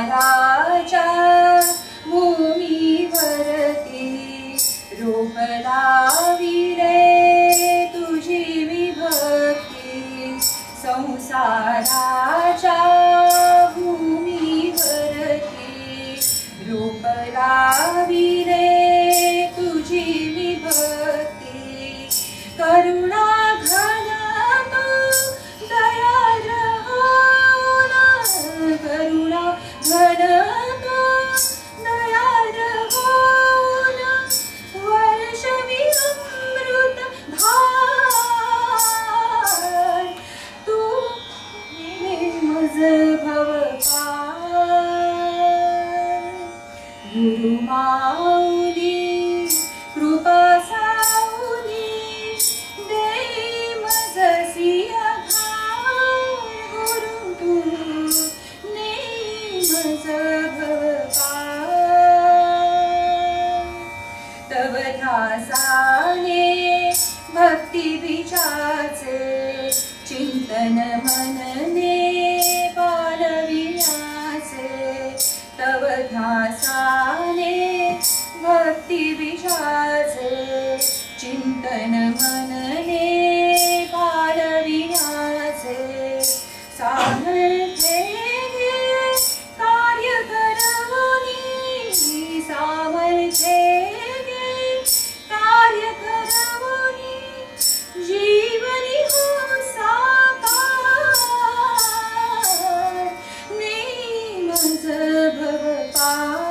संसाराच्या भूमीवरती रोप लावी रे तुझी विभक्ती संसाराच्या भूमीवरती रोप लावी रे तुझी विभक्ती करुणा घन तू दयाळ होऊन करुणा घन तू दयाळ होऊन वर्षवी अमृत धार तू मज भवपार गुरु माऊली कृपा साऊली देई मजसी आधार गुरु तू नेई मज भवपार तव ध्यासाने भक्ती बीजाचे चिंतन मनने पालविण्याचे तव ध्यासाने भक्ती बीजाचे चिंतन मनने पालविण्याचे सामर्थ्ये कार्य करवनी सामर्थ्ये कार्य करवनी जीवनी हो साकार नेई मज भवपार